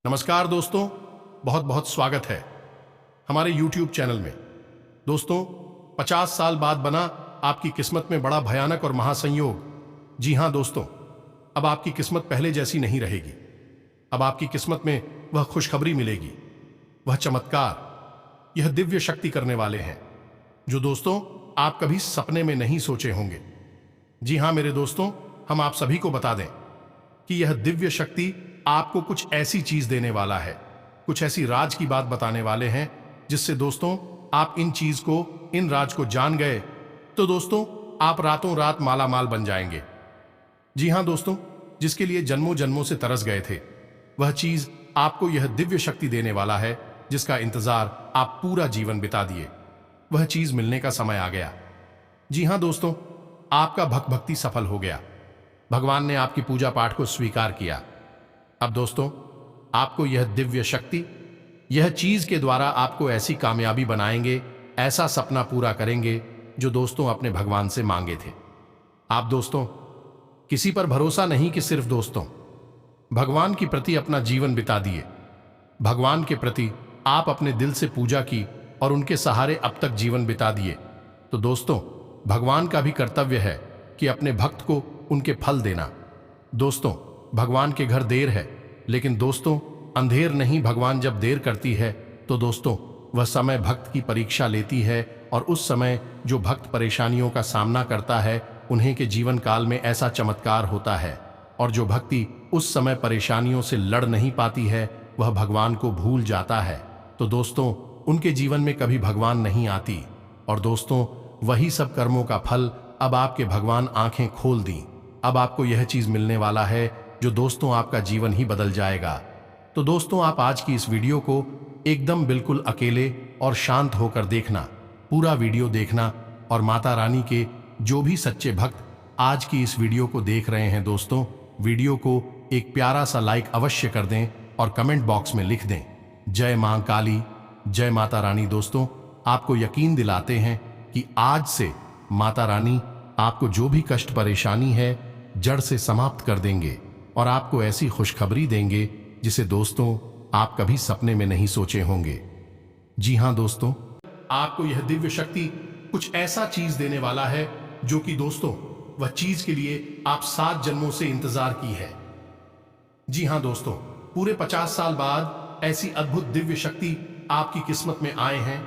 नमस्कार दोस्तों, बहुत बहुत स्वागत है हमारे YouTube चैनल में। दोस्तों, 50 साल बाद बना आपकी किस्मत में बड़ा भयानक और महासंयोग। जी हां दोस्तों, अब आपकी किस्मत पहले जैसी नहीं रहेगी। अब आपकी किस्मत में वह खुशखबरी मिलेगी, वह चमत्कार, यह दिव्य शक्ति करने वाले हैं जो दोस्तों आप कभी सपने में नहीं सोचे होंगे। जी हां मेरे दोस्तों, हम आप सभी को बता दें कि यह दिव्य शक्ति आपको कुछ ऐसी चीज देने वाला है, कुछ ऐसी राज की बात बताने वाले हैं जिससे दोस्तों आप इन राज को जान गए तो दोस्तों आप रातों रात माला माल बन जाएंगे। जी हां दोस्तों, जिसके लिए जन्मों जन्मों से तरस गए थे, वह चीज आपको यह दिव्य शक्ति देने वाला है जिसका इंतजार आप पूरा जीवन बिता दिए। वह चीज मिलने का समय आ गया। जी हां दोस्तों, आपका भक्ति सफल हो गया। भगवान ने आपकी पूजा पाठ को स्वीकार किया। अब दोस्तों आपको यह दिव्य शक्ति, यह चीज के द्वारा आपको ऐसी कामयाबी बनाएंगे, ऐसा सपना पूरा करेंगे जो दोस्तों अपने भगवान से मांगे थे। आप दोस्तों किसी पर भरोसा नहीं कि सिर्फ दोस्तों भगवान के प्रति अपना जीवन बिता दिए। भगवान के प्रति आप अपने दिल से पूजा की और उनके सहारे अब तक जीवन बिता दिए। तो दोस्तों भगवान का भी कर्तव्य है कि अपने भक्त को उनके फल देना। दोस्तों भगवान के घर देर है, लेकिन दोस्तों अंधेर नहीं। भगवान जब देर करती है तो दोस्तों वह समय भक्त की परीक्षा लेती है, और उस समय जो भक्त परेशानियों का सामना करता है उन्हें के जीवन काल में ऐसा चमत्कार होता है, और जो भक्ति उस समय परेशानियों से लड़ नहीं पाती है वह भगवान को भूल जाता है। तो दोस्तों उनके जीवन में कभी भगवान नहीं आती, और दोस्तों वही सब कर्मों का फल अब आपके भगवान आंखें खोल दी। अब आपको यह चीज मिलने वाला है जो दोस्तों आपका जीवन ही बदल जाएगा। तो दोस्तों आप आज की इस वीडियो को एकदम बिल्कुल अकेले और शांत होकर देखना, पूरा वीडियो देखना, और माता रानी के जो भी सच्चे भक्त आज की इस वीडियो को देख रहे हैं दोस्तों, वीडियो को एक प्यारा सा लाइक अवश्य कर दें और कमेंट बॉक्स में लिख दें जय मां काली, जय माता रानी। दोस्तों आपको यकीन दिलाते हैं कि आज से माता रानी आपको जो भी कष्ट परेशानी है जड़ से समाप्त कर देंगे, और आपको ऐसी खुशखबरी देंगे जिसे दोस्तों आप कभी सपने में नहीं सोचे होंगे। जी हां दोस्तों, आपको यह दिव्य शक्ति कुछ ऐसा चीज देने वाला है जो कि दोस्तों वह चीज के लिए आप 7 जन्मों से इंतजार की है। जी हां दोस्तों, पूरे 50 साल बाद ऐसी अद्भुत दिव्य शक्ति आपकी किस्मत में आए हैं,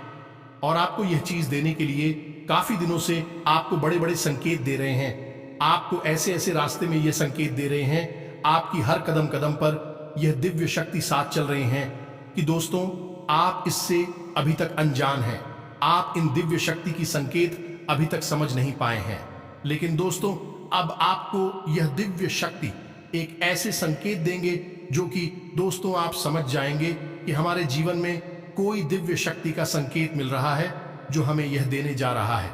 और आपको यह चीज देने के लिए काफी दिनों से आपको बड़े बड़े संकेत दे रहे हैं। आपको ऐसे ऐसे रास्ते में यह संकेत दे रहे हैं, आपकी हर कदम कदम पर यह दिव्य शक्ति साथ चल रहे हैं कि दोस्तों आप इससे अभी तक अनजान हैं। आप इन दिव्य शक्ति की संकेत अभी तक समझ नहीं पाए हैं, लेकिन दोस्तों अब आपको यह दिव्य शक्ति एक ऐसे संकेत देंगे जो कि दोस्तों आप समझ जाएंगे कि हमारे जीवन में कोई दिव्य शक्ति का संकेत मिल रहा है जो हमें यह देने जा रहा है।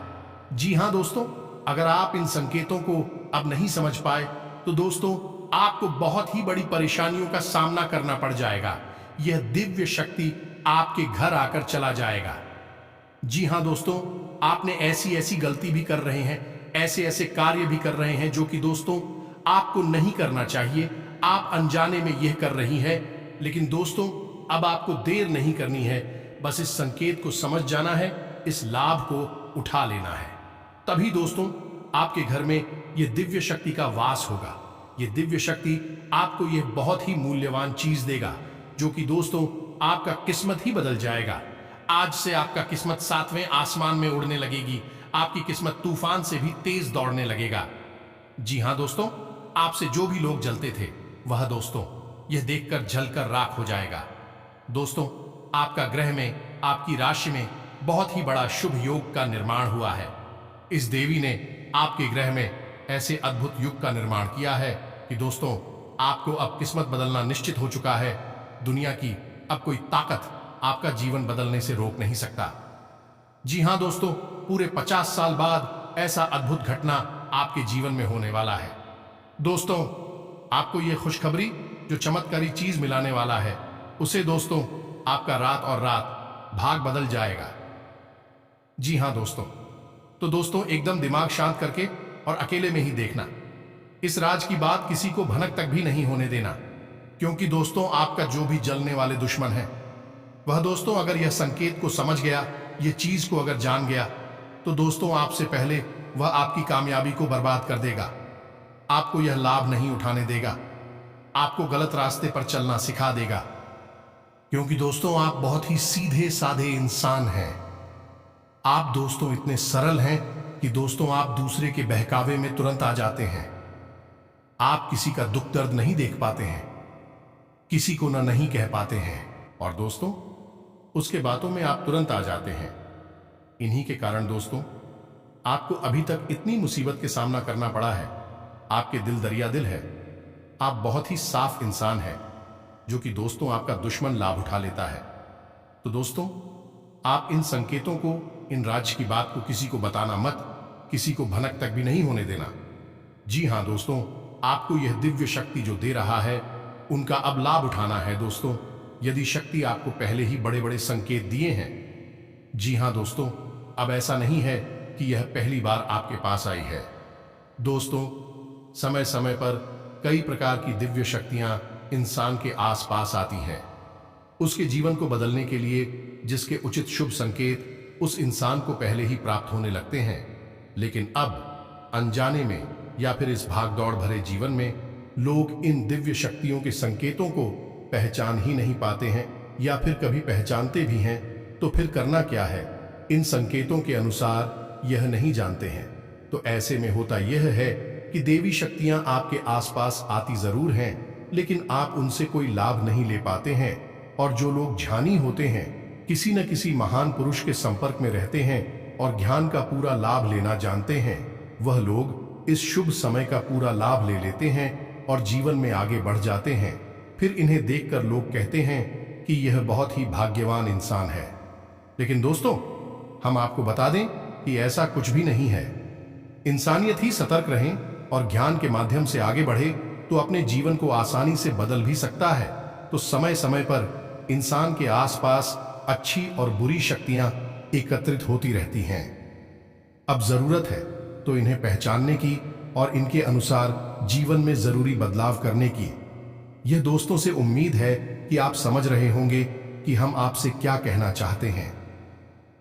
जी हां दोस्तों, अगर आप इन संकेतों को अब नहीं समझ पाए तो दोस्तों आपको बहुत ही बड़ी परेशानियों का सामना करना पड़ जाएगा। यह दिव्य शक्ति आपके घर आकर चला जाएगा। जी हां दोस्तों, आपने ऐसी ऐसी गलती भी कर रहे हैं, ऐसे ऐसे कार्य भी कर रहे हैं जो कि दोस्तों आपको नहीं करना चाहिए। आप अनजाने में यह कर रही है, लेकिन दोस्तों अब आपको देर नहीं करनी है। बस इस संकेत को समझ जाना है, इस लाभ को उठा लेना है, तभी दोस्तों आपके घर में यह दिव्य शक्ति का वास होगा। यह दिव्य शक्ति आपको यह बहुत ही मूल्यवान चीज देगा जो कि दोस्तों आपका किस्मत ही बदल जाएगा। आज से आपका किस्मत 7वें आसमान में उड़ने लगेगी। आपकी किस्मत तूफान से भी तेज दौड़ने लगेगा। जी हां दोस्तों, आपसे जो भी लोग जलते थे वह दोस्तों यह देखकर जलकर राख हो जाएगा। दोस्तों आपका ग्रह में, आपकी राशि में बहुत ही बड़ा शुभ योग का निर्माण हुआ है। इस देवी ने आपके ग्रह में ऐसे अद्भुत युग का निर्माण किया है कि दोस्तों आपको अब किस्मत बदलना निश्चित हो चुका है। दुनिया की अब कोई ताकत आपका जीवन बदलने से रोक नहीं सकता। जी हां दोस्तों, पूरे 50 साल बाद ऐसा अद्भुत घटना आपके जीवन में होने वाला है। दोस्तों आपको यह खुशखबरी जो चमत्कारी चीज मिलाने वाला है, उसे दोस्तों आपका रात और रात भाग बदल जाएगा। जी हां दोस्तों, तो दोस्तों एकदम दिमाग शांत करके और अकेले में ही देखना। इस राज की बात किसी को भनक तक भी नहीं होने देना, क्योंकि दोस्तों आपका जो भी जलने वाले दुश्मन है वह दोस्तों अगर यह संकेत को समझ गया, ये चीज को अगर जान गया, तो दोस्तों आपसे पहले वह आपकी कामयाबी को बर्बाद कर देगा। आपको यह लाभ नहीं उठाने देगा, आपको गलत रास्ते पर चलना सिखा देगा। क्योंकि दोस्तों आप बहुत ही सीधे साधे इंसान हैं। आप दोस्तों इतने सरल हैं कि दोस्तों आप दूसरे के बहकावे में तुरंत आ जाते हैं। आप किसी का दुख दर्द नहीं देख पाते हैं, किसी को न नहीं कह पाते हैं, और दोस्तों उसके बातों में आप तुरंत आ जाते हैं। इन्हीं के कारण दोस्तों आपको अभी तक इतनी मुसीबत के सामना करना पड़ा है। आपके दिल दरिया दिल है। आप बहुत ही साफ इंसान हैं, जो कि दोस्तों आपका दुश्मन लाभ उठा लेता है। तो दोस्तों आप इन संकेतों को, इन राज्य की बात को किसी को बताना मत, किसी को भनक तक भी नहीं होने देना। जी हां दोस्तों, आपको यह दिव्य शक्ति जो दे रहा है उनका अब लाभ उठाना है। दोस्तों यदि शक्ति आपको पहले ही बड़े बड़े संकेत दिए हैं, जी हां दोस्तों, अब ऐसा नहीं है कि यह पहली बार आपके पास आई है। दोस्तों समय समय पर कई प्रकार की दिव्य शक्तियां इंसान के आसपास आती हैं। उसके जीवन को बदलने के लिए जिसके उचित शुभ संकेत उस इंसान को पहले ही प्राप्त होने लगते हैं, लेकिन अब अनजाने में या फिर इस भागदौड़ भरे जीवन में लोग इन दिव्य शक्तियों के संकेतों को पहचान ही नहीं पाते हैं, या फिर कभी पहचानते भी हैं तो फिर करना क्या है, इन संकेतों के अनुसार यह नहीं जानते हैं। तो ऐसे में होता यह है कि देवी शक्तियां आपके आसपास आती जरूर हैं, लेकिन आप उनसे कोई लाभ नहीं ले पाते हैं। और जो लोग ध्यानी होते हैं, किसी न किसी महान पुरुष के संपर्क में रहते हैं और ज्ञान का पूरा लाभ लेना जानते हैं, वह लोग इस शुभ समय का पूरा लाभ ले लेते हैं और जीवन में आगे बढ़ जाते हैं। फिर इन्हें देखकर लोग कहते हैं कि यह बहुत ही भाग्यवान इंसान है। लेकिन दोस्तों हम आपको बता दें कि ऐसा कुछ भी नहीं है। इंसानियत ही सतर्क रहें और ज्ञान के माध्यम से आगे बढ़े तो अपने जीवन को आसानी से बदल भी सकता है। तो समय समय पर इंसान के आसपास अच्छी और बुरी शक्तियां एकत्रित होती रहती हैं। अब जरूरत है तो इन्हें पहचानने की और इनके अनुसार जीवन में जरूरी बदलाव करने की। यह दोस्तों से उम्मीद है कि आप समझ रहे होंगे कि हम आपसे क्या कहना चाहते हैं।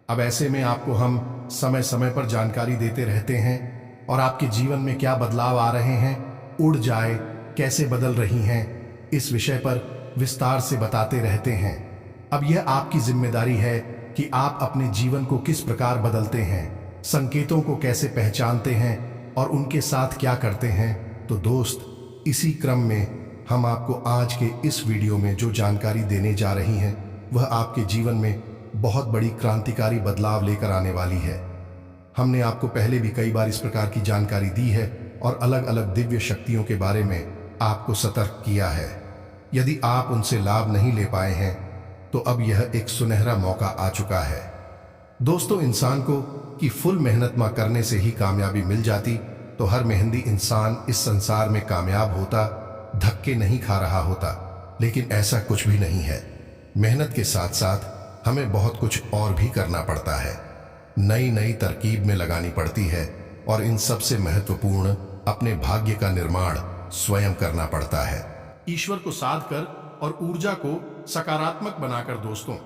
अब ऐसे में आपको हम समय समय पर जानकारी देते रहते हैं और आपके जीवन में क्या बदलाव आ रहे हैं, उड़ जाए कैसे बदल रही हैं, इस विषय पर विस्तार से बताते रहते हैं। अब यह आपकी जिम्मेदारी है कि आप अपने जीवन को किस प्रकार बदलते हैं, संकेतों को कैसे पहचानते हैं और उनके साथ क्या करते हैं। तो दोस्त इसी क्रम में हम आपको आज के इस वीडियो में जो जानकारी देने जा रही हैं वह आपके जीवन में बहुत बड़ी क्रांतिकारी बदलाव लेकर आने वाली है। हमने आपको पहले भी कई बार इस प्रकार की जानकारी दी है और अलग अलग दिव्य शक्तियों के बारे में आपको सतर्क किया है। यदि आप उनसे लाभ नहीं ले पाए हैं तो अब यह एक सुनहरा मौका आ चुका है। दोस्तों इंसान को कि फुल मेहनत में करने से ही कामयाबी मिल जाती तो हर मेहनती इंसान इस संसार में कामयाब होता, धक्के नहीं खा रहा होता। लेकिन ऐसा कुछ भी नहीं है। मेहनत के साथ साथ हमें बहुत कुछ और भी करना पड़ता है, नई नई तरकीब में लगानी पड़ती है और इन सबसे महत्वपूर्ण अपने भाग्य का निर्माण स्वयं करना पड़ता है। ईश्वर को साध कर और ऊर्जा को सकारात्मक बनाकर। दोस्तों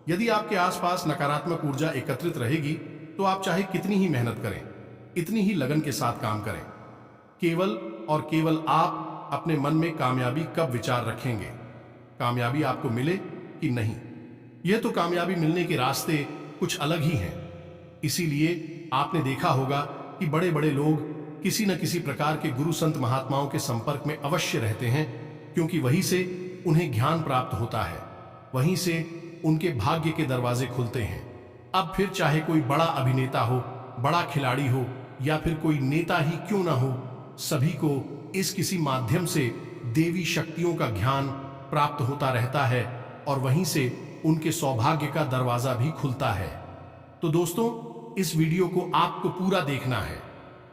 यदि आपके आसपास नकारात्मक ऊर्जा एकत्रित रहेगी तो आप चाहे कितनी ही मेहनत करें, इतनी ही लगन के साथ काम करें, केवल और केवल आप अपने मन में कामयाबी कब विचार रखेंगे, कामयाबी आपको मिले कि नहीं। यह तो कामयाबी मिलने के रास्ते कुछ अलग ही हैं। इसीलिए आपने देखा होगा कि बड़े बड़े लोग किसी न किसी प्रकार के गुरु संत महात्माओं के संपर्क में अवश्य रहते हैं, क्योंकि वहीं से उन्हें ज्ञान प्राप्त होता है, वहीं से उनके भाग्य के दरवाजे खुलते हैं। अब फिर चाहे कोई बड़ा अभिनेता हो, बड़ा खिलाड़ी हो या फिर कोई नेता ही क्यों ना हो, सभी को इस किसी माध्यम से देवी शक्तियों का ज्ञान प्राप्त होता रहता है और वहीं से उनके सौभाग्य का दरवाजा भी खुलता है। तो दोस्तों इस वीडियो को आपको पूरा देखना है,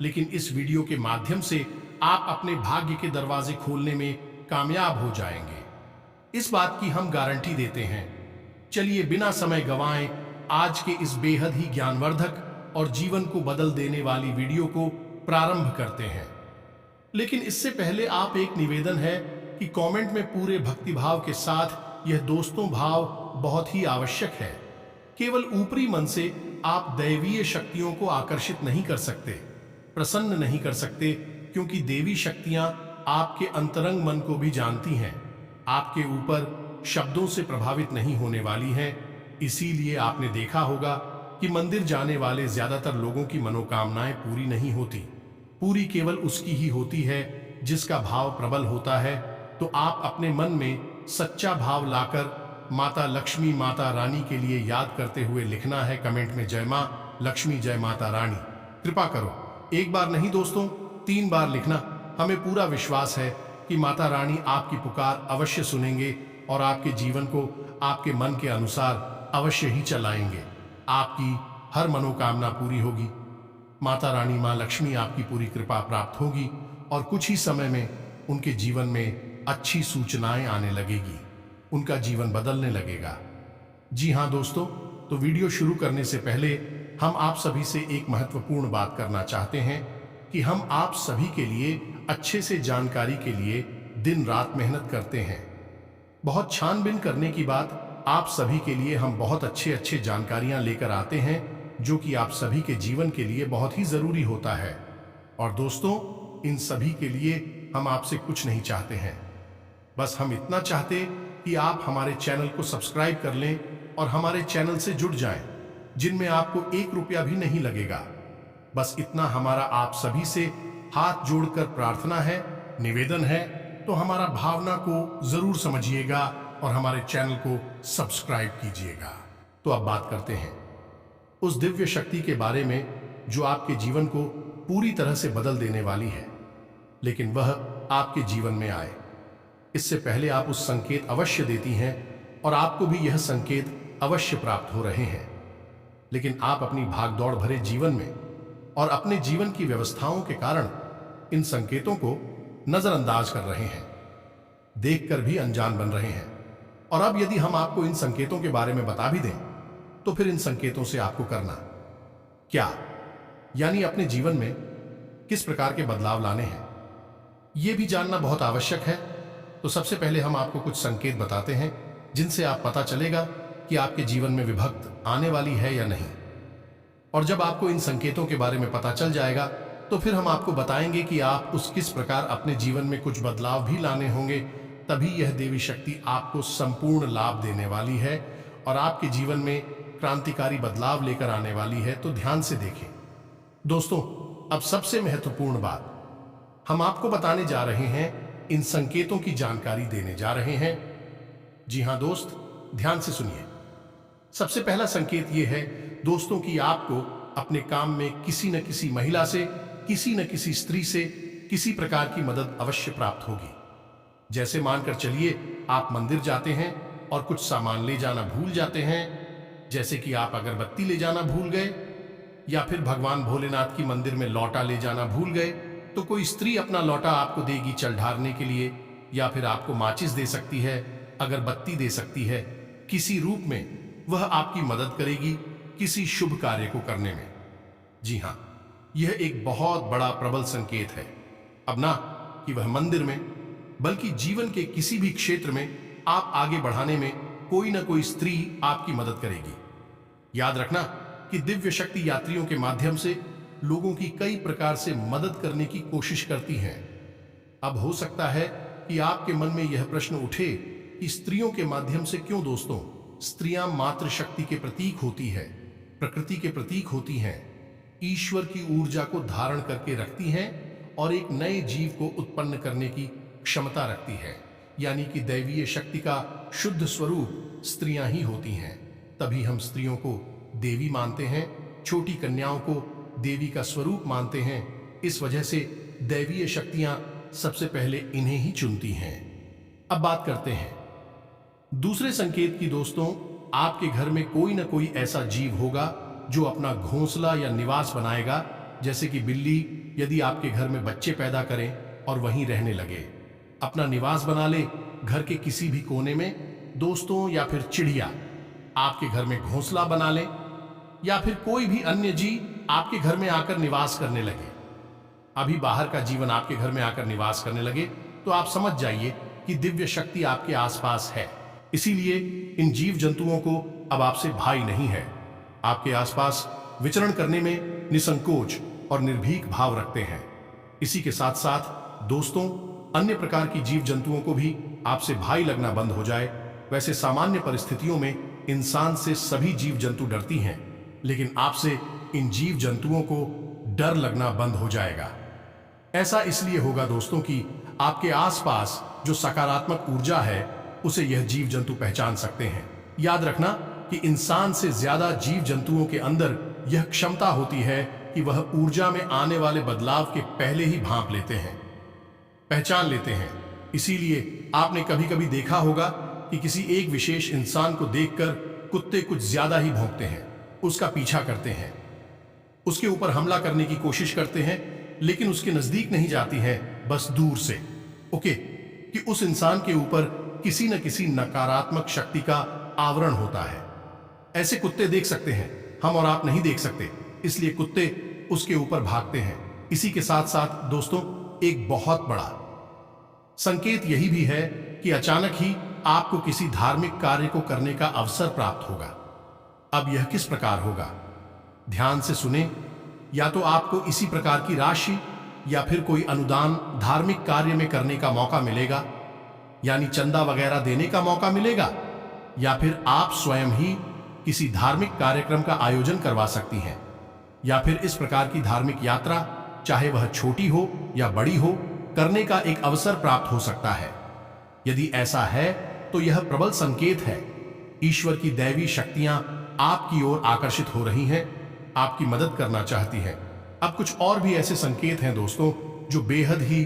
लेकिन इस वीडियो के माध्यम से आप अपने भाग्य के दरवाजे खोलने में कामयाब हो जाएंगे, इस बात की हम गारंटी देते हैं। चलिए बिना समय गंवाए आज के इस बेहद ही ज्ञानवर्धक और जीवन को बदल देने वाली वीडियो को प्रारंभ करते हैं। लेकिन इससे पहले आप एक निवेदन है कि कमेंट में पूरे भक्तिभाव के साथ यह दोस्तों भाव बहुत ही आवश्यक है। केवल ऊपरी मन से आप दैवीय शक्तियों को आकर्षित नहीं कर सकते, प्रसन्न नहीं कर सकते, क्योंकि देवी शक्तियां आपके अंतरंग मन को भी जानती हैं, आपके ऊपर शब्दों से प्रभावित नहीं होने वाली हैं। इसीलिए आपने देखा होगा कि मंदिर जाने वाले ज्यादातर लोगों की मनोकामनाएं पूरी नहीं होती, पूरी केवल उसकी ही होती है जिसका भाव प्रबल होता है। तो आप अपने मन में सच्चा भाव लाकर माता लक्ष्मी, माता रानी के लिए याद करते हुए लिखना है कमेंट में, जय मां लक्ष्मी, जय माता रानी। कृपा करो, एक बार नहीं दोस्तों, 3 बार लिखना। हमें पूरा विश्वास है कि माता रानी आपकी पुकार अवश्य सुनेंगे और आपके जीवन को आपके मन के अनुसार अवश्य ही चलाएंगे। आपकी हर मनोकामना पूरी होगी। माता रानी मां लक्ष्मी आपकी पूरी कृपा प्राप्त होगी और कुछ ही समय में उनके जीवन में अच्छी सूचनाएं आने लगेगी, उनका जीवन बदलने लगेगा। जी हाँ दोस्तों, तो वीडियो शुरू करने से पहले हम आप सभी से एक महत्वपूर्ण बात करना चाहते हैं कि हम आप सभी के लिए अच्छे से जानकारी के लिए दिन रात मेहनत करते हैं। बहुत छानबीन करने की बात, आप सभी के लिए हम बहुत अच्छे जानकारियां लेकर आते हैं जो कि आप सभी के जीवन के लिए बहुत ही जरूरी होता है। और दोस्तों, इन सभी के लिए हम आपसे कुछ नहीं चाहते हैं, बस हम इतना चाहते कि आप हमारे चैनल को सब्सक्राइब कर लें और हमारे चैनल से जुड़ जाएं, जिनमें आपको 1 रुपया भी नहीं लगेगा। बस इतना हमारा आप सभी से हाथ जोड़कर प्रार्थना है, निवेदन है। तो हमारा भावना को जरूर समझिएगा और हमारे चैनल को सब्सक्राइब कीजिएगा। तो अब बात करते हैं उस दिव्य शक्ति के बारे में जो आपके जीवन को पूरी तरह से बदल देने वाली है, लेकिन वह आपके जीवन में आए इससे पहले आप उस संकेत अवश्य देती हैं और आपको भी यह संकेत अवश्य प्राप्त हो रहे हैं। लेकिन आप अपनी भागदौड़ भरे जीवन में और अपने जीवन की व्यवस्थाओं के कारण इन संकेतों को नजरअंदाज कर रहे हैं, देखकर भी अनजान बन रहे हैं। और अब यदि हम आपको इन संकेतों के बारे में बता भी दें, तो फिर इन संकेतों से आपको करना क्या, यानी अपने जीवन में किस प्रकार के बदलाव लाने हैं, यह भी जानना बहुत आवश्यक है। तो सबसे पहले हम आपको कुछ संकेत बताते हैं जिनसे आप पता चलेगा कि आपके जीवन में विभक्त आने वाली है या नहीं। और जब आपको इन संकेतों के बारे में पता चल जाएगा, तो फिर हम आपको बताएंगे कि आप उस किस प्रकार अपने जीवन में कुछ बदलाव भी लाने होंगे। तभी यह देवी शक्ति आपको संपूर्ण लाभ देने वाली है और आपके जीवन में क्रांतिकारी बदलाव लेकर आने वाली है। तो ध्यान से देखें दोस्तों। अब सबसे महत्वपूर्ण बात हम आपको बताने जा रहे हैं, इन संकेतों की जानकारी देने जा रहे हैं। जी हां दोस्त, ध्यान से सुनिए। सबसे पहला संकेत यह है दोस्तों कि आपको अपने काम में किसी न किसी महिला से, किसी न किसी स्त्री से किसी प्रकार की मदद अवश्य प्राप्त होगी। जैसे मानकर चलिए आप मंदिर जाते हैं और कुछ सामान ले जाना भूल जाते हैं, जैसे कि आप अगरबत्ती ले जाना भूल गए या फिर भगवान भोलेनाथ की मंदिर में लौटा ले जाना भूल गए, तो कोई स्त्री अपना लौटा आपको देगी चल ढारने के लिए, या फिर आपको माचिस दे सकती है, अगरबत्ती दे सकती है। किसी रूप में वह आपकी मदद करेगी किसी शुभ कार्य को करने में। जी हां, यह एक बहुत बड़ा प्रबल संकेत है। अब ना कि वह मंदिर में, बल्कि जीवन के किसी भी क्षेत्र में आप आगे बढ़ाने में कोई ना कोई स्त्री आपकी मदद करेगी। याद रखना कि दिव्य शक्ति यात्रियों के माध्यम से लोगों की कई प्रकार से मदद करने की कोशिश करती हैं। अब हो सकता है कि आपके मन में यह प्रश्न उठे कि स्त्रियों के माध्यम से क्यों दोस्तों? स्त्रियां मातृशक्ति के प्रतीक होती है, प्रकृति के प्रतीक होती हैं, ईश्वर की ऊर्जा को धारण करके रखती हैं और एक नए जीव को उत्पन्न करने की क्षमता रखती है। यानी कि दैवीय शक्ति का शुद्ध स्वरूप स्त्रियां ही होती हैं। तभी हम स्त्रियों को देवी मानते हैं, छोटी कन्याओं को देवी का स्वरूप मानते हैं। इस वजह से दैवीय शक्तियां सबसे पहले इन्हें ही चुनती हैं। अब बात करते हैं दूसरे संकेत की दोस्तों। आपके घर में कोई ना कोई ऐसा जीव होगा जो अपना घोंसला या निवास बनाएगा, जैसे कि बिल्ली यदि आपके घर में बच्चे पैदा करें और वहीं रहने लगे, अपना निवास बना ले घर के किसी भी कोने में दोस्तों, या फिर चिड़िया आपके घर में घोंसला बना ले, या फिर कोई भी अन्य जीव आपके घर में आकर निवास करने लगे। अभी बाहर का जीवन आपके घर में आकर निवास करने लगे तो आप समझ जाइए कि दिव्य शक्ति आपके आसपास है। इसीलिए इन जीव जंतुओं को अब आपसे भय नहीं है। आपके आसपास विचरण करने में निसंकोच और निर्भीक भाव रखते हैं। इसी के साथ साथ दोस्तों, अन्य प्रकार की जीव जंतुओं को भी आपसे भय लगना बंद हो जाए। वैसे सामान्य परिस्थितियों में इंसान से सभी जीव जंतु डरती हैं, लेकिन आपसे इन जीव जंतुओं को डर लगना बंद हो जाएगा। ऐसा इसलिए होगा दोस्तों कि आपके आसपास जो सकारात्मक ऊर्जा है उसे यह जीव जंतु पहचान सकते हैं। याद रखना कि इंसान से ज्यादा जीव जंतुओं के अंदर यह क्षमता होती है कि वह ऊर्जा में आने वाले बदलाव के पहले ही भांप लेते हैं, पहचान लेते हैं। इसीलिए आपने कभी कभी देखा होगा कि किसी एक विशेष इंसान को देखकर कुत्ते कुछ ज्यादा ही भौंकते हैं, उसका पीछा करते हैं, उसके ऊपर हमला करने की कोशिश करते हैं, लेकिन उसके नजदीक नहीं जाती हैं, बस दूर से। ओके, कि उस इंसान के ऊपर किसी न किसी नकारात्मक शक्ति का आवरण होता है। ऐसे कुत्ते देख सकते हैं, हम और आप नहीं देख सकते, इसलिए कुत्ते उसके ऊपर भागते हैं। इसी के साथ साथ दोस्तों, एक बहुत बड़ा संकेत यही भी है कि अचानक ही आपको किसी धार्मिक कार्य को करने का अवसर प्राप्त होगा। अब यह किस प्रकार होगा, ध्यान से सुने। या तो आपको इसी प्रकार की राशि या फिर कोई अनुदान धार्मिक कार्य में करने का मौका मिलेगा, यानी चंदा वगैरह देने का मौका मिलेगा, या फिर आप स्वयं ही किसी धार्मिक कार्यक्रम का आयोजन करवा सकती हैं, या फिर इस प्रकार की धार्मिक यात्रा, चाहे वह छोटी हो या बड़ी हो, करने का एक अवसर प्राप्त हो सकता है। यदि ऐसा है तो यह प्रबल संकेत है, ईश्वर की दैवी शक्तियां आपकी ओर आकर्षित हो रही हैं, आपकी मदद करना चाहती हैं। अब कुछ और भी ऐसे संकेत हैं दोस्तों जो बेहद ही,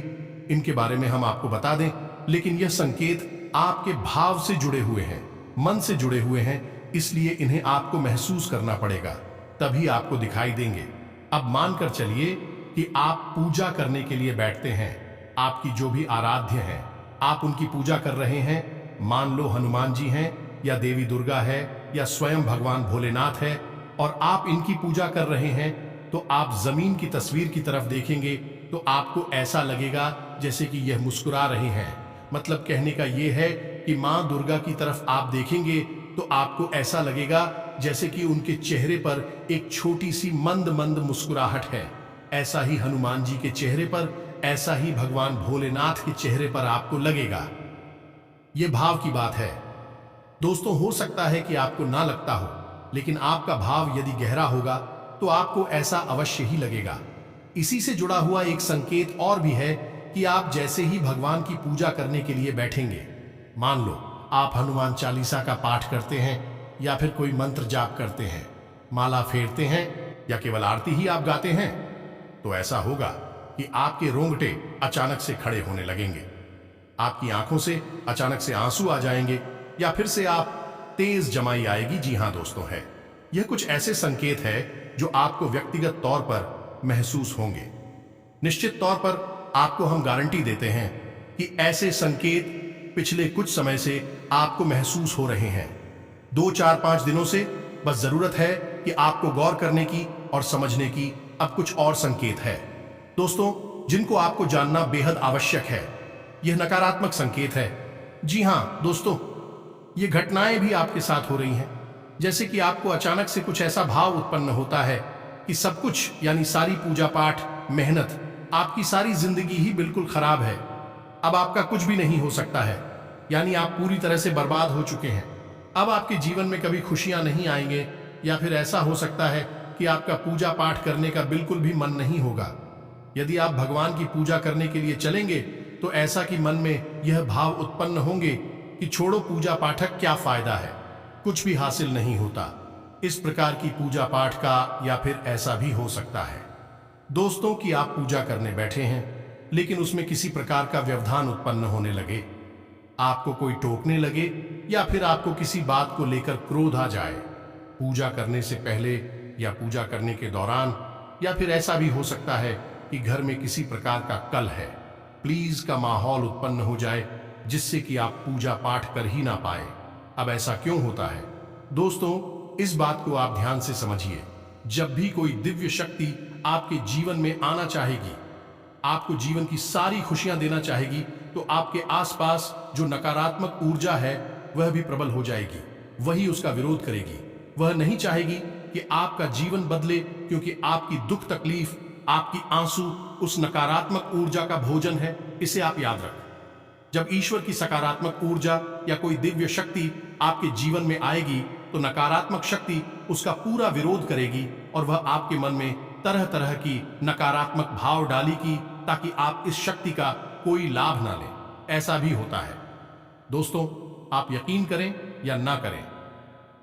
इनके बारे में हम आपको बता दें, लेकिन यह संकेत आपके भाव से जुड़े हुए हैं, मन से जुड़े हुए हैं, इसलिए इन्हें आपको महसूस करना पड़ेगा, तभी आपको दिखाई देंगे। अब मानकर चलिए कि आप पूजा करने के लिए बैठते हैं, आपकी जो भी आराध्य है, आप उनकी पूजा कर रहे हैं। मान लो हनुमान जी हैं, या देवी दुर्गा है, या स्वयं भगवान भोलेनाथ है, और आप इनकी पूजा कर रहे हैं, तो आप जमीन की तस्वीर की तरफ देखेंगे तो आपको ऐसा लगेगा जैसे कि यह मुस्कुरा रही हैं। मतलब कहने का यह है कि मां दुर्गा की तरफ आप देखेंगे तो आपको ऐसा लगेगा जैसे कि उनके चेहरे पर एक छोटी सी मंद मंद मुस्कुराहट है। ऐसा ही हनुमान जी के चेहरे पर, ऐसा ही भगवान भोलेनाथ के चेहरे पर आपको लगेगा। यह भाव की बात है दोस्तों। हो सकता है कि आपको ना लगता हो, लेकिन आपका भाव यदि गहरा होगा तो आपको ऐसा अवश्य ही लगेगा। इसी से जुड़ा हुआ एक संकेत और भी है कि आप जैसे ही भगवान की पूजा करने के लिए बैठेंगे, मान लो आप हनुमान चालीसा का पाठ करते हैं, या फिर कोई मंत्र जाप करते हैं, माला फेरते हैं, या केवल आरती ही आप गाते हैं, तो ऐसा होगा कि आपके रोंगटे अचानक से खड़े होने लगेंगे, आपकी आंखों से अचानक से आंसू आ जाएंगे, या फिर से आप तेज जमाई आएगी। जी हां दोस्तों, है यह कुछ ऐसे संकेत है जो आपको व्यक्तिगत तौर पर महसूस होंगे। निश्चित तौर पर आपको हम गारंटी देते हैं कि ऐसे संकेत पिछले कुछ समय से आपको महसूस हो रहे हैं, 2, 4, 5 दिनों से। बस जरूरत है कि आपको गौर करने की और समझने की। अब कुछ और संकेत है दोस्तों जिनको आपको जानना बेहद आवश्यक है। यह नकारात्मक संकेत है। जी हां दोस्तों, ये घटनाएं भी आपके साथ हो रही हैं, जैसे कि आपको अचानक से कुछ ऐसा भाव उत्पन्न होता है कि सब कुछ, यानी सारी पूजा पाठ, मेहनत, आपकी सारी जिंदगी ही बिल्कुल खराब है। अब आपका कुछ भी नहीं हो सकता है, यानी आप पूरी तरह से बर्बाद हो चुके हैं। अब आपके जीवन में कभी खुशियां नहीं आएंगे, या फिर ऐसा हो सकता है कि आपका पूजा पाठ करने का बिल्कुल भी मन नहीं होगा। यदि आप भगवान की पूजा करने के लिए चलेंगे तो ऐसा कि मन में यह भाव उत्पन्न होंगे कि छोड़ो पूजा पाठक, क्या फायदा है, कुछ भी हासिल नहीं होता। इस प्रकार की पूजा पाठ का, या फिर ऐसा भी हो सकता है दोस्तों कि आप पूजा करने बैठे हैं, लेकिन उसमें किसी प्रकार का व्यवधान उत्पन्न होने लगे, आपको कोई टोकने लगे, या फिर आपको किसी बात को लेकर क्रोध आ जाए, पूजा करने से पहले या पूजा करने के दौरान। या फिर ऐसा भी हो सकता है कि घर में किसी प्रकार का कल है, प्लीज का माहौल उत्पन्न हो जाए, जिससे कि आप पूजा पाठ कर ही ना पाए। अब ऐसा क्यों होता है दोस्तों, इस बात को आप ध्यान से समझिए। जब भी कोई दिव्य शक्ति आपके जीवन में आना चाहेगी, आपको जीवन की सारी खुशियां देना चाहेगी, तो आपके आसपास जो नकारात्मक ऊर्जा है वह भी प्रबल हो जाएगी, वही उसका विरोध करेगी। वह नहीं चाहेगी कि आपका जीवन बदले, क्योंकि आपकी दुख तकलीफ, आपकी आंसू उस नकारात्मक ऊर्जा का भोजन है। इसे आप याद रखें। जब ईश्वर की सकारात्मक ऊर्जा या कोई दिव्य शक्ति आपके जीवन में आएगी तो नकारात्मक शक्ति उसका पूरा विरोध करेगी और वह आपके मन में तरह तरह की नकारात्मक भाव डालेगी ताकि आप इस शक्ति का कोई लाभ ना लें। ऐसा भी होता है दोस्तों, आप यकीन करें या ना करें,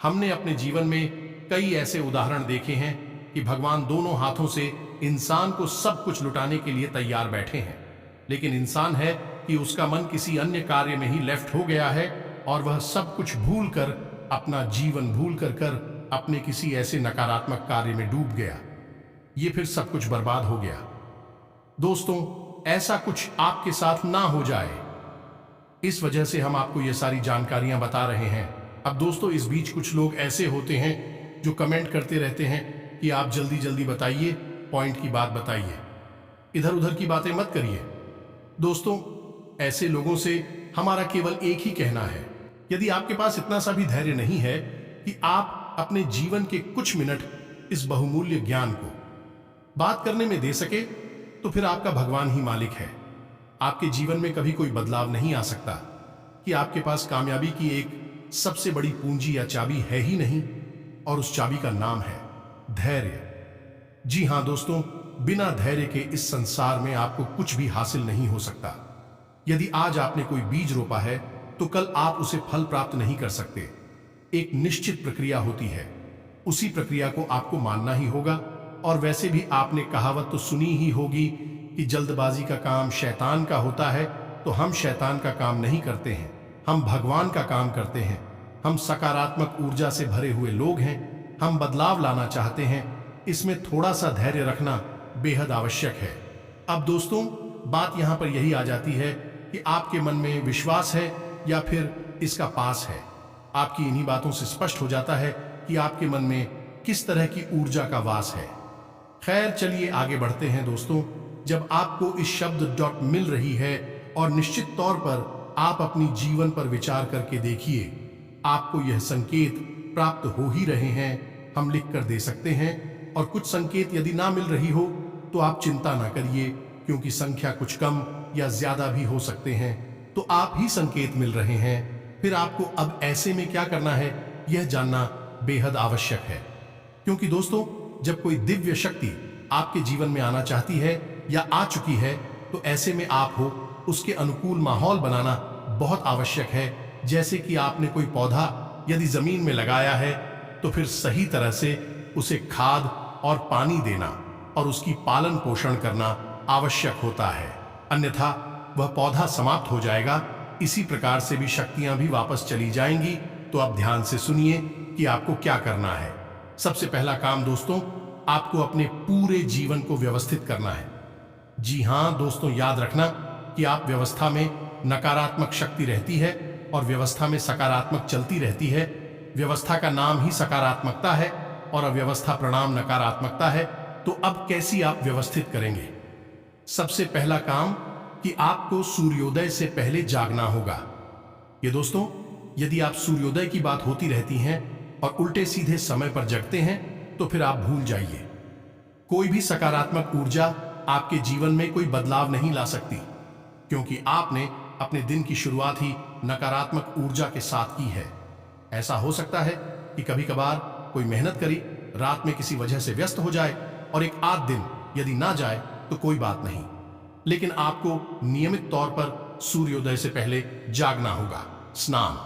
हमने अपने जीवन में कई ऐसे उदाहरण देखे हैं कि भगवान दोनों हाथों से इंसान को सब कुछ लुटाने के लिए तैयार बैठे हैं, लेकिन इंसान है कि उसका मन किसी अन्य कार्य में ही लेफ्ट हो गया है और वह सब कुछ भूल कर, अपना जीवन भूल कर अपने किसी ऐसे नकारात्मक कार्य में डूब गया। ये फिर सब कुछ बर्बाद हो गया। दोस्तों, ऐसा कुछ आपके साथ ना हो जाए, इस वजह से हम आपको ये सारी जानकारियां बता रहे हैं। अब दोस्तों, इस बीच कुछ लोग ऐसे होते हैं जो कमेंट करते रहते हैं कि आप जल्दी जल्दी बताइए, पॉइंट की बात बताइए, इधर उधर की बातें मत करिए। दोस्तों, ऐसे लोगों से हमारा केवल एक ही कहना है, यदि आपके पास इतना सा भी धैर्य नहीं है कि आप अपने जीवन के कुछ मिनट इस बहुमूल्य ज्ञान को बात करने में दे सके, तो फिर आपका भगवान ही मालिक है। आपके जीवन में कभी कोई बदलाव नहीं आ सकता कि आपके पास कामयाबी की एक सबसे बड़ी पूंजी या चाबी है ही नहीं, और उस चाबी का नाम है धैर्य। जी हां दोस्तों, बिना धैर्य के इस संसार में आपको कुछ भी हासिल नहीं हो सकता। यदि आज आपने कोई बीज रोपा है तो कल आप उसे फल प्राप्त नहीं कर सकते। एक निश्चित प्रक्रिया होती है, उसी प्रक्रिया को आपको मानना ही होगा। और वैसे भी आपने कहावत तो सुनी ही होगी कि जल्दबाजी का काम शैतान का होता है। तो हम शैतान का काम नहीं करते हैं, हम भगवान का काम करते हैं। हम सकारात्मक ऊर्जा से भरे हुए लोग हैं, हम बदलाव लाना चाहते हैं। इसमें थोड़ा सा धैर्य रखना बेहद आवश्यक है। अब दोस्तों, बात यहां पर यही आ जाती है कि आपके मन में विश्वास है या फिर इसका पास है। आपकी इन्हीं बातों से स्पष्ट हो जाता है कि आपके मन में किस तरह की ऊर्जा का वास है। खैर, चलिए आगे बढ़ते हैं दोस्तों। जब आपको इस शब्द डॉट मिल रही है और निश्चित तौर पर आप अपनी जीवन पर विचार करके देखिए, आपको यह संकेत प्राप्त हो ही रहे हैं। हम लिख कर दे सकते हैं, और कुछ संकेत यदि ना मिल रही हो तो आप चिंता ना करिए, क्योंकि संख्या कुछ कम या ज्यादा भी हो सकते हैं। तो आप ही संकेत मिल रहे हैं। फिर आपको अब ऐसे में क्या करना है, यह जानना बेहद आवश्यक है। क्योंकि दोस्तों, जब कोई दिव्य शक्ति आपके जीवन में आना चाहती है या आ चुकी है, तो ऐसे में आप हो उसके अनुकूल माहौल बनाना बहुत आवश्यक है। जैसे कि आपने कोई पौधा यदि जमीन में लगाया है, तो फिर सही तरह से उसे खाद और पानी देना और उसकी पालन पोषण करना आवश्यक होता है, अन्यथा वह पौधा समाप्त हो जाएगा। इसी प्रकार से भी शक्तियां भी वापस चली जाएंगी। तो आप ध्यान से सुनिए कि आपको क्या करना है। सबसे पहला काम दोस्तों, आपको अपने पूरे जीवन को व्यवस्थित करना है। जी हां दोस्तों, याद रखना कि आप व्यवस्था में नकारात्मक शक्ति रहती है और व्यवस्था में सकारात्मक चलती रहती है। व्यवस्था का नाम ही सकारात्मकता है और अव्यवस्था प्रणाम नकारात्मकता है। तो अब कैसी आप व्यवस्थित करेंगे? सबसे पहला काम कि आपको सूर्योदय से पहले जागना होगा। ये दोस्तों, यदि आप सूर्योदय की बात होती रहती हैं और उल्टे सीधे समय पर जगते हैं, तो फिर आप भूल जाइए। कोई भी सकारात्मक ऊर्जा आपके जीवन में कोई बदलाव नहीं ला सकती, क्योंकि आपने अपने दिन की शुरुआत ही नकारात्मक ऊर्जा के साथ की है। ऐसा हो सकता है कि कभी कभार कोई मेहनत करी, रात में किसी वजह से व्यस्त हो जाए और एक आध दिन यदि ना जाए तो कोई बात नहीं, लेकिन आपको नियमित तौर पर सूर्योदय से पहले जागना होगा। स्नान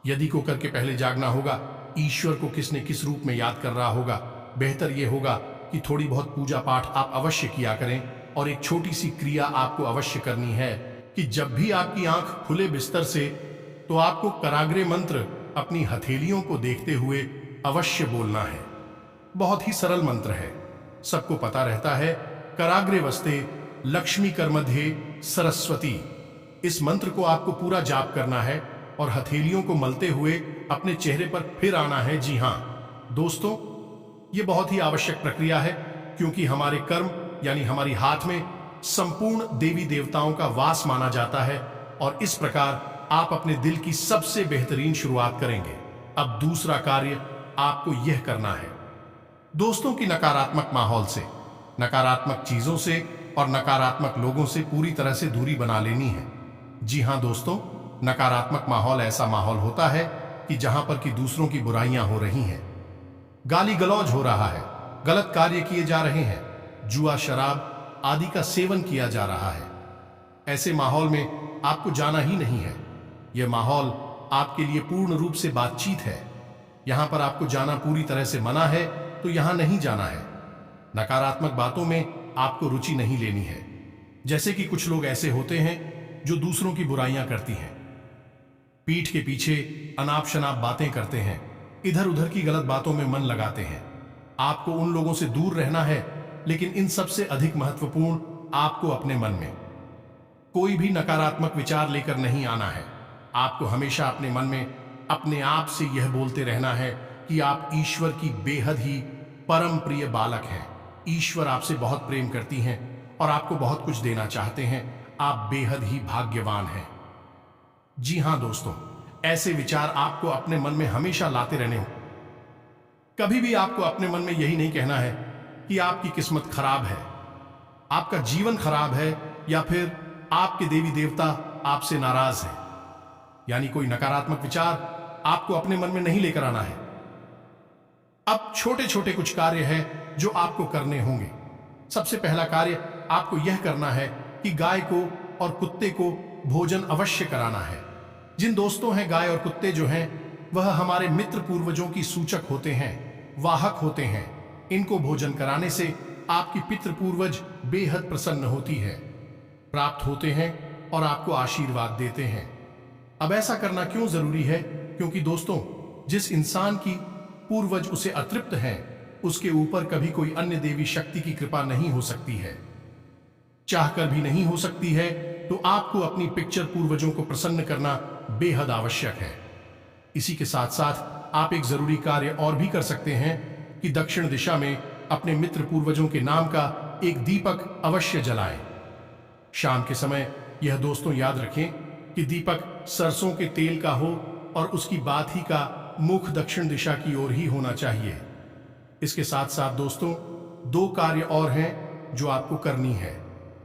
यदि को करके पहले जागना होगा। ईश्वर को किसने किस रूप में याद कर रहा होगा। बेहतर यह होगा कि थोड़ी बहुत पूजा पाठ आप अवश्य किया करें। और एक छोटी सी क्रिया आपको अवश्य करनी है कि जब भी आपकी आंख खुले बिस्तर से, तो आपको कराग्रे मंत्र अपनी हथेलियों को देखते हुए अवश्य बोलना है। बहुत ही सरल मंत्र है, सबको पता रहता है। कराग्रे वस्ते लक्ष्मी कर मध्य सरस्वती। इस मंत्र को आपको पूरा जाप करना है और हथेलियों को मलते हुए अपने चेहरे पर फिर आना है। जी हां दोस्तों, ये बहुत ही आवश्यक प्रक्रिया है, क्योंकि हमारे कर्म यानी हमारी हाथ में संपूर्ण देवी देवताओं का वास माना जाता है और इस प्रकार आप अपने दिल की सबसे बेहतरीन शुरुआत करेंगे। अब दूसरा कार्य आपको यह करना है दोस्तों कि नकारात्मक माहौल से, नकारात्मक चीजों से और नकारात्मक लोगों से पूरी तरह से दूरी बना लेनी है। जी हां दोस्तों, नकारात्मक माहौल ऐसा माहौल होता है कि जहां पर कि दूसरों की बुराइयां हो रही हैं, गाली गलौज हो रहा है, गलत कार्य किए जा रहे हैं, जुआ शराब आदि का सेवन किया जा रहा है। ऐसे माहौल में आपको जाना ही नहीं है। यह माहौल आपके लिए पूर्ण रूप से बातचीत है। यहां पर आपको जाना पूरी तरह से मना है, तो यहां नहीं जाना है। नकारात्मक बातों में आपको रुचि नहीं लेनी है। जैसे कि कुछ लोग ऐसे होते हैं जो दूसरों की बुराइयां करती हैं, पीठ के पीछे अनाप शनाप बातें करते हैं, इधर उधर की गलत बातों में मन लगाते हैं। आपको उन लोगों से दूर रहना है, लेकिन इन सबसे अधिक महत्वपूर्ण आपको अपने मन में कोई भी नकारात्मक विचार लेकर नहीं आना है। आपको हमेशा अपने मन में अपने आप से यह बोलते रहना है कि आप ईश्वर की बेहद ही परम प्रिय बालक हैं। ईश्वर आपसे बहुत प्रेम करती हैं और आपको बहुत कुछ देना चाहते हैं। आप बेहद ही भाग्यवान हैं। जी हां दोस्तों, ऐसे विचार आपको अपने मन में हमेशा लाते रहने हो। कभी भी आपको अपने मन में यही नहीं कहना है कि आपकी किस्मत खराब है, आपका जीवन खराब है, या फिर आपके देवी देवता आपसे नाराज हैं। यानी कोई नकारात्मक विचार आपको अपने मन में नहीं लेकर आना है। अब छोटे छोटे कुछ कार्य हैं जो आपको करने होंगे। सबसे पहला कार्य आपको यह करना है कि गाय को और कुत्ते को भोजन अवश्य कराना है। जिन दोस्तों हैं गाय और कुत्ते जो हैं, वह हमारे मित्र पूर्वजों की सूचक होते हैं, वाहक होते हैं। इनको भोजन कराने से आपकी पितृ पूर्वज बेहद प्रसन्न होती है, प्राप्त होते हैं और आपको आशीर्वाद देते हैं। अब ऐसा करना क्यों जरूरी है? क्योंकि दोस्तों, जिस इंसान की पूर्वज उसे अतृप्त हैं, उसके ऊपर कभी कोई अन्य देवी शक्ति की कृपा नहीं हो सकती है, चाहकर भी नहीं हो सकती है। तो आपको अपनी पिक्चर पूर्वजों को प्रसन्न करना बेहद आवश्यक है। इसी के साथ साथ आप एक जरूरी कार्य और भी कर सकते हैं कि दक्षिण दिशा में अपने मित्र पूर्वजों के नाम का एक दीपक अवश्य जलाएं। शाम के समय यह दोस्तों याद रखें कि दीपक सरसों के तेल का हो और उसकी बात ही का मुख दक्षिण दिशा की ओर ही होना चाहिए। इसके साथ साथ दोस्तों, दो कार्य और हैं जो आपको करनी है।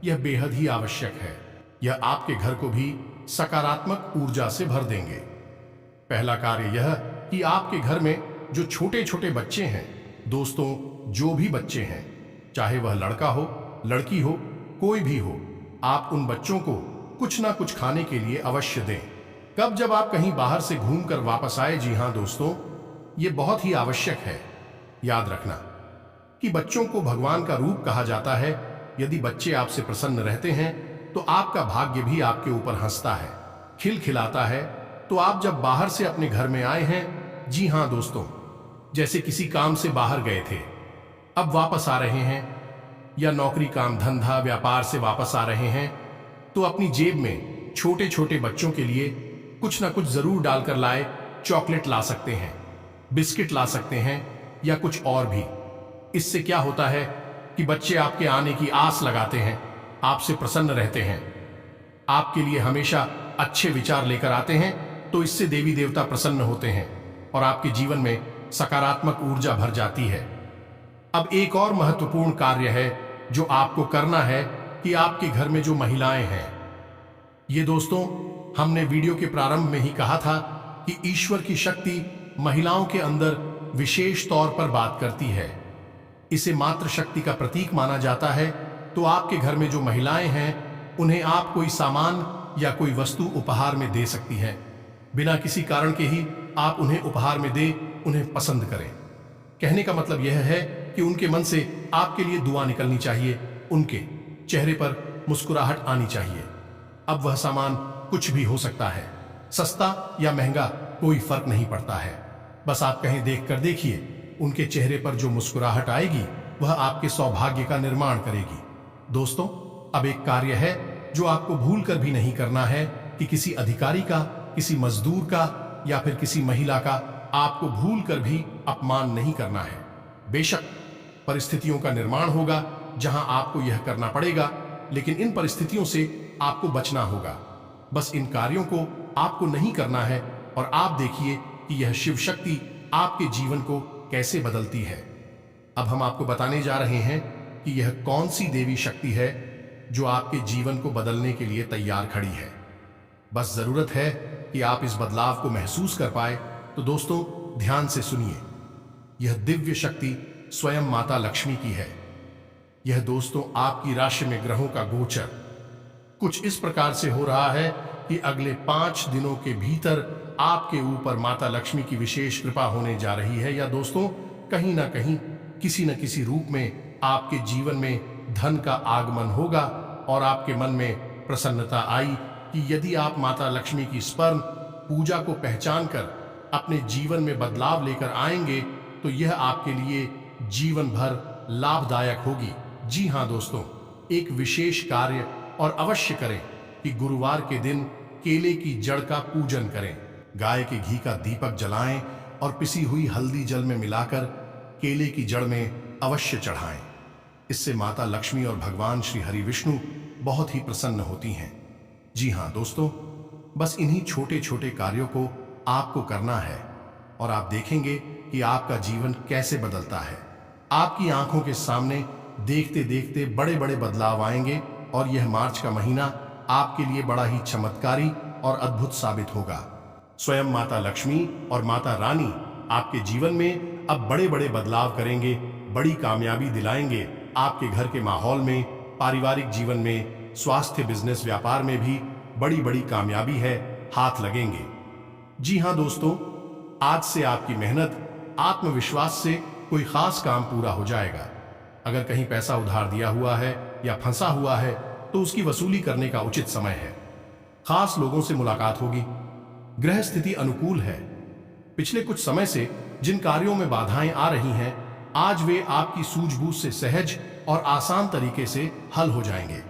यह बेहद ही आवश्यक है। यह आपके घर को भी सकारात्मक ऊर्जा से भर देंगे। पहला कार्य यह कि आपके घर में जो छोटे छोटे बच्चे हैं, दोस्तों जो भी बच्चे हैं, चाहे वह लड़का हो, लड़की हो, कोई भी हो, आप उन बच्चों को कुछ ना कुछ खाने के लिए अवश्य दें। कब? जब आप कहीं बाहर से घूमकर वापस आए। जी हां दोस्तों, यह बहुत ही आवश्यक है। याद रखना कि बच्चों को भगवान का रूप कहा जाता है। यदि बच्चे आपसे प्रसन्न रहते हैं तो आपका भाग्य भी आपके ऊपर हंसता है, खिलखिलाता है। तो आप जब बाहर से अपने घर में आए हैं, जी हां दोस्तों, जैसे किसी काम से बाहर गए थे, अब वापस आ रहे हैं, या नौकरी काम धंधा व्यापार से वापस आ रहे हैं, तो अपनी जेब में छोटे छोटे बच्चों के लिए कुछ ना कुछ जरूर डालकर लाए। चॉकलेट ला सकते हैं, बिस्किट ला सकते हैं, या कुछ और भी। इससे क्या होता है कि बच्चे आपके आने की आस लगाते हैं, आपसे प्रसन्न रहते हैं, आपके लिए हमेशा अच्छे विचार लेकर आते हैं। तो इससे देवी देवता प्रसन्न होते हैं और आपके जीवन में सकारात्मक ऊर्जा भर जाती है। अब एक और महत्वपूर्ण कार्य है जो आपको करना है कि आपके घर में जो महिलाएं हैं, ये दोस्तों हमने वीडियो के प्रारंभ में ही कहा था कि ईश्वर की शक्ति महिलाओं के अंदर विशेष तौर पर बात करती है। इसे मातृ शक्ति का प्रतीक माना जाता है। तो आपके घर में जो महिलाएं हैं, उन्हें आप कोई सामान या कोई वस्तु उपहार में दे सकती हैं। बिना किसी कारण के ही आप उन्हें उपहार में दे, उन्हें पसंद करें। कहने का मतलब यह है कि उनके मन से आपके लिए दुआ निकलनी चाहिए, उनके चेहरे पर मुस्कुराहट आनी चाहिए। अब वह सामान कुछ भी हो सकता है, सस्ता या महंगा कोई फर्क नहीं पड़ता है। बस आप कहीं देख कर देखिए, उनके चेहरे पर जो मुस्कुराहट आएगी वह आपके सौभाग्य का निर्माण करेगी। दोस्तों, अब एक कार्य है जो आपको भूल कर भी नहीं करना है कि किसी अधिकारी का, किसी मजदूर का या फिर किसी महिला का आपको भूल कर भी अपमान नहीं करना है। बेशक परिस्थितियों का निर्माण होगा जहां आपको यह करना पड़ेगा, लेकिन इन परिस्थितियों से आपको बचना होगा। बस इन कार्यों को आपको नहीं करना है और आप देखिए कि यह शिव शक्ति आपके जीवन को कैसे बदलती है। अब हम आपको बताने जा रहे हैं कि यह कौन सी देवी शक्ति है जो आपके जीवन को बदलने के लिए तैयार खड़ी है। बस जरूरत है कि आप इस बदलाव को महसूस कर पाए। तो दोस्तों, ध्यान से सुनिए। यह दिव्य शक्ति स्वयं माता लक्ष्मी की है। यह दोस्तों आपकी राशि में ग्रहों का गोचर कुछ इस प्रकार से हो रहा है कि अगले 5 दिनों के भीतर आपके ऊपर माता लक्ष्मी की विशेष कृपा होने जा रही है। या दोस्तों, कहीं ना कहीं किसी न किसी रूप में आपके जीवन में धन का आगमन होगा और आपके मन में प्रसन्नता आई कि यदि आप माता लक्ष्मी की स्मरण पूजा को पहचान कर अपने जीवन में बदलाव लेकर आएंगे तो यह आपके लिए जीवन भर लाभदायक होगी। जी हाँ दोस्तों, एक विशेष कार्य और अवश्य करें कि गुरुवार के दिन केले की जड़ का पूजन करें। गाय के घी का दीपक जलाएं और पिसी हुई हल्दी जल में मिलाकर केले की जड़ में अवश्य चढ़ाएं। इससे माता लक्ष्मी और भगवान श्री हरि विष्णु बहुत ही प्रसन्न होती हैं। जी हाँ दोस्तों, बस इन्हीं छोटे छोटे कार्यों को आपको करना है और आप देखेंगे कि आपका जीवन कैसे बदलता है। आपकी आंखों के सामने देखते देखते बड़े बड़े बदलाव आएंगे और यह मार्च का महीना आपके लिए बड़ा ही चमत्कारी और अद्भुत साबित होगा। स्वयं माता लक्ष्मी और माता रानी आपके जीवन में अब बड़े बड़े बदलाव करेंगे, बड़ी कामयाबी दिलाएंगे। आपके घर के माहौल में, पारिवारिक जीवन में, स्वास्थ्य, बिजनेस, व्यापार में भी बड़ी बड़ी कामयाबी है, हाथ लगेंगे। जी हाँ दोस्तों, आज से आपकी मेहनत, आत्मविश्वास से कोई खास काम पूरा हो जाएगा। अगर कहीं पैसा उधार दिया हुआ है या फंसा हुआ है तो उसकी वसूली करने का उचित समय है। खास लोगों से मुलाकात होगी। ग्रह स्थिति अनुकूल है। पिछले कुछ समय से जिन कार्यों में बाधाएं आ रही हैं, आज वे आपकी सूझबूझ से सहज और आसान तरीके से हल हो जाएंगे।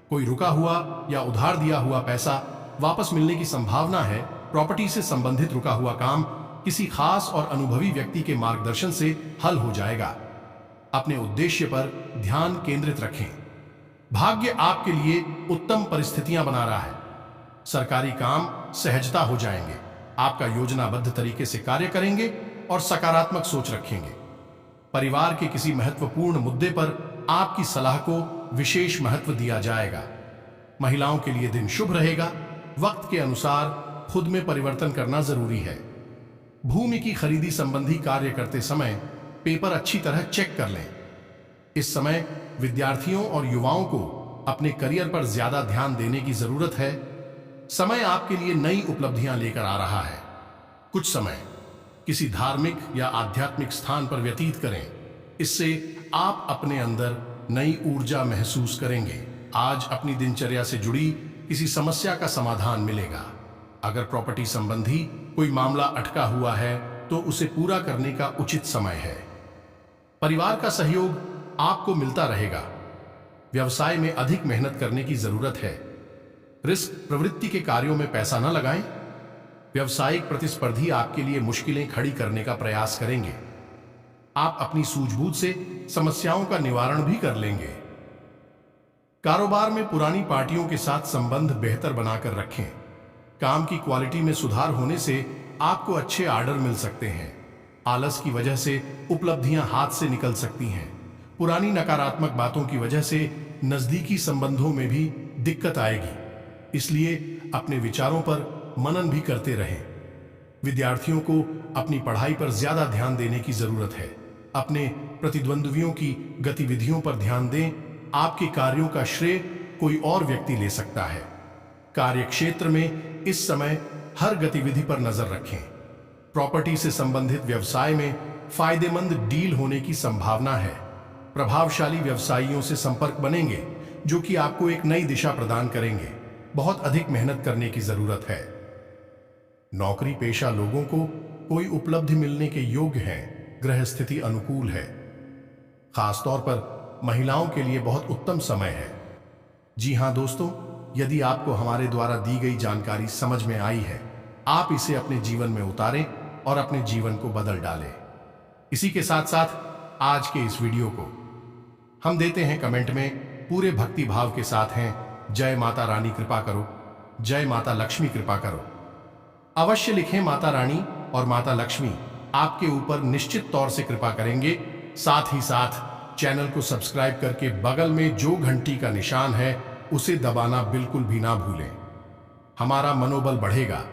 कोई रुका हुआ या उधार दिया हुआ पैसा वापस मिलने की संभावना है। प्रॉपर्टी से संबंधित रुका हुआ काम किसी खास और अनुभवी व्यक्ति के मार्गदर्शन से हल हो जाएगा। अपने उद्देश्य पर ध्यान केंद्रित रखें। भाग्य आपके लिए उत्तम परिस्थितियां बना रहा है। सरकारी काम सहजता हो जाएंगे। आपका योजनाबद्ध तरीके से कार्य करेंगे और सकारात्मक सोच रखेंगे। परिवार के किसी महत्वपूर्ण मुद्दे पर आपकी सलाह को विशेष महत्व दिया जाएगा। महिलाओं के लिए दिन शुभ रहेगा। वक्त के अनुसार खुद में परिवर्तन करना जरूरी है। भूमि की खरीदी संबंधी कार्य करते समय पेपर अच्छी तरह चेक कर लें। इस समय विद्यार्थियों और युवाओं को अपने करियर पर ज्यादा ध्यान देने की जरूरत है। समय आपके लिए नई उपलब्धियां लेकर आ रहा है। कुछ समय किसी धार्मिक या आध्यात्मिक स्थान पर व्यतीत करें। इससे आप अपने अंदर नई ऊर्जा महसूस करेंगे। आज अपनी दिनचर्या से जुड़ी किसी समस्या का समाधान मिलेगा। अगर प्रॉपर्टी संबंधी कोई मामला अटका हुआ है तो उसे पूरा करने का उचित समय है। परिवार का सहयोग आपको मिलता रहेगा। व्यवसाय में अधिक मेहनत करने की जरूरत है। रिस्क प्रवृत्ति के कार्यों में पैसा न लगाएं। व्यवसायिक प्रतिस्पर्धी आपके लिए मुश्किलें खड़ी करने का प्रयास करेंगे। आप अपनी सूझबूझ से समस्याओं का निवारण भी कर लेंगे। कारोबार में पुरानी पार्टियों के साथ संबंध बेहतर बनाकर रखें। काम की क्वालिटी में सुधार होने से आपको अच्छे ऑर्डर मिल सकते हैं। आलस की वजह से उपलब्धियां हाथ से निकल सकती हैं। पुरानी नकारात्मक बातों की वजह से नजदीकी संबंधों में भी दिक्कत आएगी। इसलिए अपने विचारों पर मनन भी करते रहें। विद्यार्थियों को अपनी पढ़ाई पर ज्यादा ध्यान देने की जरूरत है। अपने प्रतिद्वंद्वियों की गतिविधियों पर ध्यान दें। आपके कार्यों का श्रेय कोई और व्यक्ति ले सकता है। कार्य क्षेत्र में इस समय हर गतिविधि पर नजर रखें। प्रॉपर्टी से संबंधित व्यवसाय में फायदेमंद डील होने की संभावना है। प्रभावशाली व्यवसायियों से संपर्क बनेंगे जो कि आपको एक नई दिशा प्रदान करेंगे। बहुत अधिक मेहनत करने की जरूरत है। नौकरी पेशा लोगों को कोई उपलब्धि मिलने के योग्य है। ग्रह स्थिति अनुकूल है। खासतौर पर महिलाओं के लिए बहुत उत्तम समय है। जी हां दोस्तों, यदि आपको हमारे द्वारा दी गई जानकारी समझ में आई है, आप इसे अपने जीवन में उतारें और अपने जीवन को बदल डालें। इसी के साथ साथ आज के इस वीडियो को हम देते हैं कमेंट में पूरे भक्ति भाव के साथ हैं, जय माता रानी कृपा करो, जय माता लक्ष्मी कृपा करो। अवश्य लिखें, माता रानी और माता लक्ष्मी आपके ऊपर निश्चित तौर से कृपा करेंगे। साथ ही साथ चैनल को सब्सक्राइब करके बगल में जो घंटी का निशान है उसे दबाना बिल्कुल भी ना भूलें, हमारा मनोबल बढ़ेगा।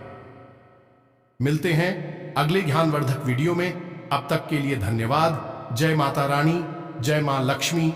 मिलते हैं अगले ज्ञानवर्धक वीडियो में, अब तक के लिए धन्यवाद। जय माता रानी, जय मां लक्ष्मी।